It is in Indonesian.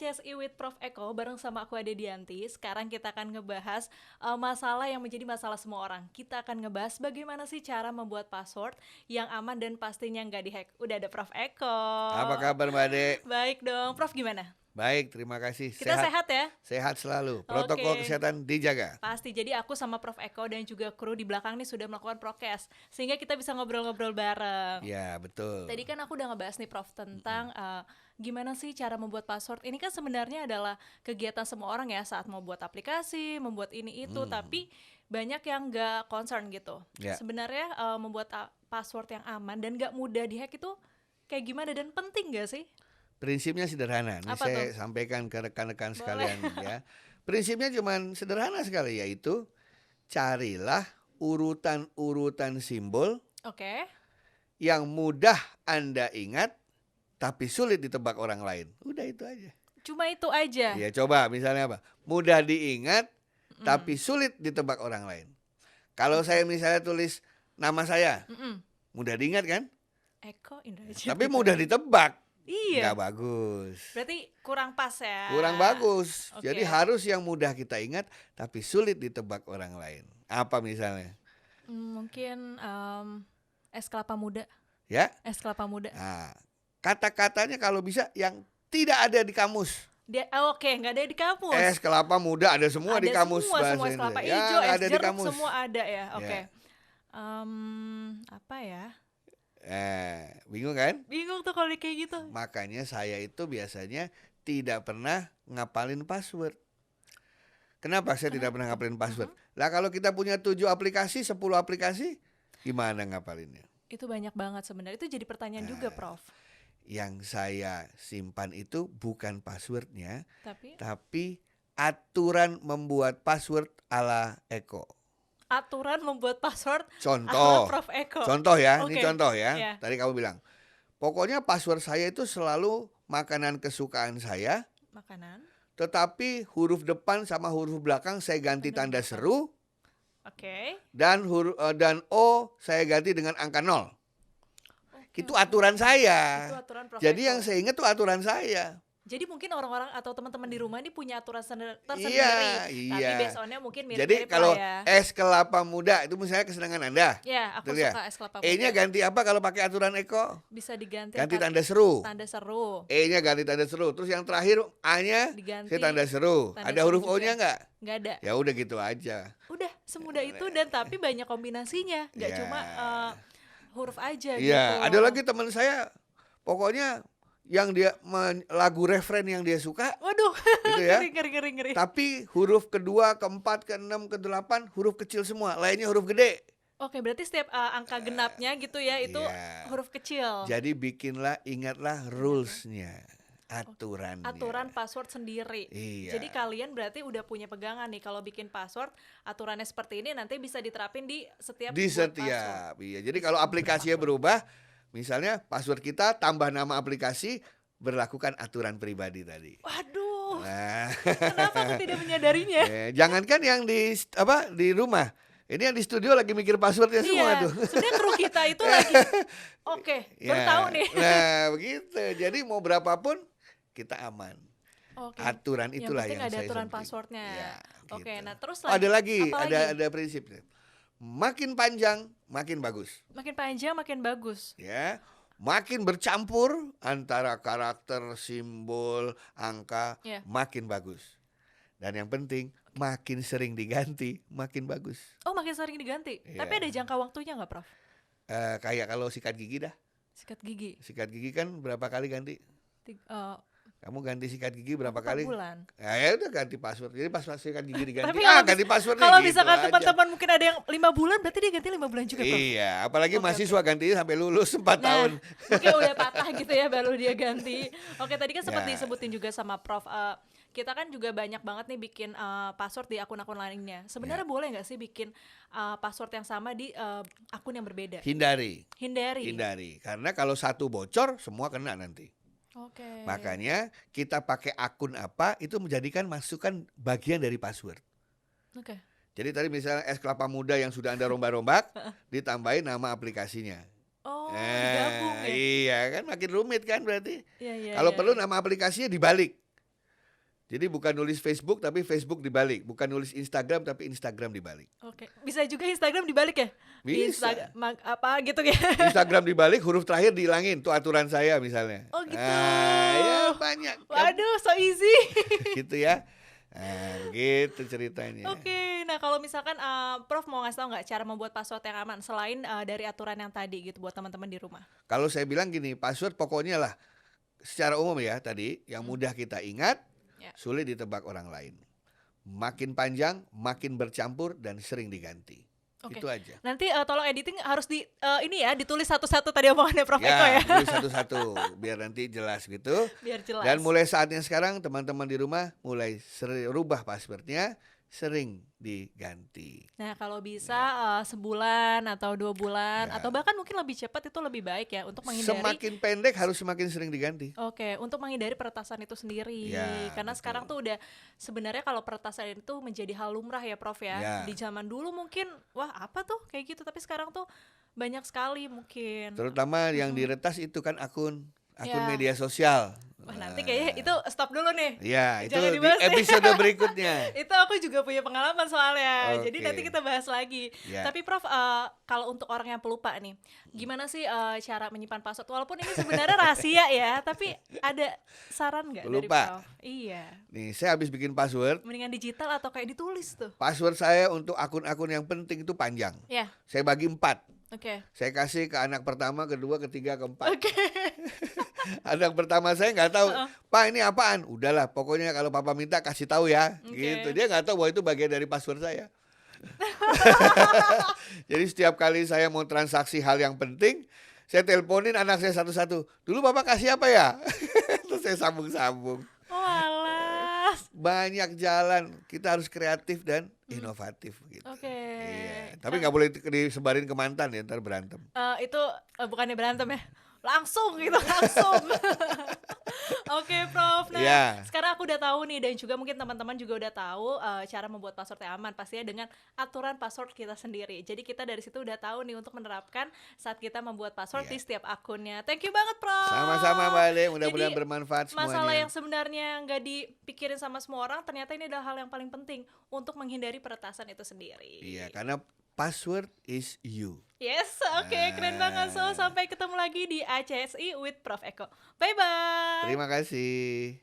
CSI with Prof. Eko bareng sama aku Ade Dianti. Sekarang kita akan ngebahas masalah yang menjadi masalah semua orang. Kita akan ngebahas bagaimana sih cara membuat password yang aman dan pastinya nggak dihack. Udah ada Prof. Eko. Apa kabar Mbak Ade? Baik dong, Prof gimana? Baik, terima kasih. Kita sehat ya? Sehat selalu. Protokol Oke. kesehatan dijaga. Pasti, jadi aku sama Prof. Eko dan juga kru di belakang nih sudah melakukan prokes. Sehingga kita bisa ngobrol-ngobrol bareng. Ya, betul. Tadi kan aku udah ngebahas nih Prof tentang gimana sih cara membuat password. Ini kan sebenarnya adalah kegiatan semua orang ya saat mau buat aplikasi, membuat ini itu, tapi banyak yang nggak concern gitu. Ya. Sebenarnya membuat password yang aman dan nggak mudah dihack itu kayak gimana dan penting nggak sih? Prinsipnya sederhana. Ini Apa saya tuh? sampaikan ke rekan-rekan Boleh. sekalian ya. Prinsipnya cuman sederhana sekali, yaitu carilah urutan-urutan simbol Oke. yang mudah Anda ingat tapi sulit ditebak orang lain. Udah itu aja. Cuma itu aja. Ya, coba misalnya apa? Mudah diingat tapi sulit ditebak orang lain. Kalau saya misalnya tulis nama saya, mudah diingat kan? Eko Indrajit. Tapi mudah ditebak. Iya. Nggak bagus. Berarti kurang pas ya. Kurang bagus. Oke. Jadi harus yang mudah kita ingat tapi sulit ditebak orang lain. Apa misalnya? Mungkin es kelapa muda. Ya. Es kelapa muda. Nah, kata-katanya kalau bisa yang tidak ada di kamus. Oke, nggak ada di kamus. Es kelapa muda ada semua Ada di kamus semua bahasa es kelapa Indonesia. hijau, nggak es ada di jeruk, kamus. semua ada ya. Oke. Ya. Apa ya? Bingung kan? Bingung tuh kalau kayak gitu. Makanya saya itu biasanya tidak pernah ngapalin password. Kenapa saya tidak pernah ngapalin password? Lah kalau kita punya 7 aplikasi, 10 aplikasi, gimana ngapalinnya? Itu banyak banget sebenarnya. Itu jadi pertanyaan juga, Prof. Yang saya simpan itu bukan passwordnya, Tapi tapi aturan membuat password ala Eko. aturan membuat password Contoh, ala Prof. Eko. contoh ya, Oke. ini contoh ya. Iya. Tadi kamu bilang, pokoknya password saya itu selalu makanan kesukaan saya, Makanan. tetapi huruf depan sama huruf belakang saya ganti tanda seru, Oke. dan dan O saya ganti dengan angka 0. Itu aturan saya. Itu aturan Prof. Jadi Eko. yang saya ingat tuh aturan saya. Jadi mungkin orang-orang atau teman-teman di rumah ini punya aturan tersendiri. Iya, Tapi iya. besoknya mungkin mirip-mirip Jadi kalau lah ya. es kelapa muda itu misalnya kesenangan Anda. Ya, aku Betul ya? suka es kelapa muda. E-nya ganti apa kalau pakai aturan Eko? Bisa diganti Ganti angka- tanda seru. tanda seru. E-nya ganti tanda seru. Terus yang terakhir A-nya Diganti saya tanda seru. tanda Ada seru huruf juga. O-nya nggak? Nggak ada. Ya udah gitu aja. Udah semudah itu dan tapi banyak kombinasinya. Nggak Ya. cuma huruf aja Iya, gitu. ada lagi teman saya, pokoknya yang dia lagu referen yang dia suka, Waduh, gitu ya. ngeri. Tapi huruf kedua, keempat, keenam, kedelapan huruf kecil semua, lainnya huruf gede. Oke, berarti setiap angka genapnya gitu ya itu Iya. huruf kecil. Jadi bikinlah, ingatlah rulesnya, aturannya. Aturan password sendiri. Iya. Jadi kalian berarti udah punya pegangan nih kalau bikin password aturannya seperti ini nanti bisa diterapin di setiap Di buat password. setiap, iya. Jadi kalau aplikasinya berubah, misalnya password kita tambah nama aplikasi, berlakukan aturan pribadi tadi. Waduh, Nah, kenapa aku tidak menyadarinya? jangankan yang di rumah, ini yang di studio lagi mikir passwordnya semua Iya, tuh. sebenarnya kru kita itu lagi. Oke, baru Ya, tahu nih. Nah, begitu. Jadi mau berapapun kita aman. Oke. Aturan itulah yang penting yang ada saya aturan penting. passwordnya. Ya, Oke, gitu. nah terus Ada lagi, apa lagi? ada prinsipnya. Makin panjang, makin bagus. Makin panjang makin bagus. Ya, makin bercampur antara karakter, simbol, angka, Ya. makin bagus. Dan yang penting, makin sering diganti, makin bagus. Oh, makin sering diganti. Iya. Tapi ada jangka waktunya nggak, Prof? Kayak kalau sikat gigi dah. Sikat gigi. Sikat gigi kan berapa kali ganti? Kamu ganti sikat gigi berapa 4 kali? bulan. Nah, ya udah ganti password. Jadi pas sikat gigi diganti, Tapi kalau ganti passwordnya Kalau gitu misalkan aja. teman-teman mungkin ada yang 5 bulan, berarti dia ganti 5 bulan juga, Prof. Iya, apalagi Oke, mahasiswa ganti sampai lulus 4 tahun. Mungkin udah patah gitu ya baru dia ganti. Oke, tadi kan sempat Ya. disebutin juga sama Prof. Kita kan juga banyak banget nih bikin password di akun-akun lainnya. Sebenarnya Ya. boleh nggak sih bikin password yang sama di akun yang berbeda? Hindari. Hindari. Karena kalau satu bocor, semua kena nanti. Oke. Makanya kita pakai akun apa itu menjadikan masukan bagian dari password. Oke. Jadi tadi misalnya es kelapa muda yang sudah Anda rombak-rombak, ditambahin nama aplikasinya. Oh, digabung ya. Iya kan makin rumit kan berarti. Iya, iya. Kalau iya, perlu iya. nama aplikasinya dibalik. Jadi bukan nulis Facebook tapi Facebook dibalik, bukan nulis Instagram tapi Instagram dibalik. Oke, bisa juga Instagram dibalik ya? Bisa. Apa gitu ya? Instagram dibalik, huruf terakhir dihilangin, tuh aturan saya misalnya. Oh gitu. Ya banyak kan. Waduh, so easy. Gitu ya. Nah, begitu ceritanya. Oke, nah kalau misalkan Prof mau ngasih tau nggak cara membuat password yang aman selain dari aturan yang tadi gitu buat teman-teman di rumah? Kalau saya bilang gini, password pokoknya lah secara umum ya tadi yang mudah kita ingat, Ya. sulit ditebak orang lain. Makin panjang, makin bercampur dan sering diganti. Oke. Itu aja. Nanti tolong editing harus ini ya ditulis satu-satu tadi omongannya Prof Eko ya. Tulis satu-satu biar nanti jelas gitu. Biar jelas. Dan mulai saatnya sekarang teman-teman di rumah mulai rubah passwordnya, sering diganti. Nah kalau bisa sebulan atau 2 bulan Ya. atau bahkan mungkin lebih cepat itu lebih baik ya untuk menghindari. Semakin pendek harus semakin sering diganti. Oke, untuk menghindari peretasan itu sendiri. Ya, Karena betul. sekarang tuh udah sebenarnya kalau peretasan itu menjadi hal lumrah ya Prof ya. Ya. Di zaman dulu mungkin wah apa tuh kayak gitu, tapi sekarang tuh banyak sekali mungkin. Terutama yang diretas itu kan akun Ya. media sosial. Wah nanti kayaknya itu stop dulu nih. Ya, itu Jangan di dibahas ya. episode berikutnya. Itu aku juga punya pengalaman soalnya. Jadi Oke. nanti kita bahas lagi. Ya. Tapi Prof, kalau untuk orang yang pelupa nih, gimana sih cara menyimpan password? Walaupun ini sebenarnya rahasia ya, tapi ada saran nggak dari Pelupa. Prof? Iya. Nih, saya habis bikin password. Mendingan digital atau kayak ditulis tuh? Password saya untuk akun-akun yang penting itu panjang. Ya, Saya bagi 4. oke. Saya kasih ke anak pertama, kedua, ketiga, keempat. Oke. Anak pertama saya nggak tahu, Pak ini apaan? Udahlah, pokoknya kalau papa minta kasih tahu ya. Oke. Gitu. Dia nggak tahu bahwa itu bagian dari password saya. Jadi setiap kali saya mau transaksi hal yang penting, saya teleponin anak saya satu-satu. Dulu bapak kasih apa ya? Terus saya sambung-sambung. Oh alah. Banyak jalan, kita harus kreatif dan inovatif gitu. Oke. Iya. Tapi nggak boleh disebarin ke mantan ya, ntar berantem. Itu bukannya berantem ya? Langsung gitu, langsung. Oke Prof, nah Iya. sekarang aku udah tahu nih dan juga mungkin teman-teman juga udah tahu cara membuat password yang aman pastinya dengan aturan password kita sendiri. Jadi kita dari situ udah tahu nih untuk menerapkan saat kita membuat password Iya. di setiap akunnya. Thank you banget Prof. Sama-sama Mbak Ale, mudah-mudahan Jadi, bermanfaat masalah semuanya. yang sebenarnya nggak dipikirin sama semua orang ternyata ini adalah hal yang paling penting untuk menghindari peretasan itu sendiri. Iya, karena password is you. Yes, oke, keren banget. So, sampai ketemu lagi di ACSI with Prof Eko. Bye-bye. Terima kasih.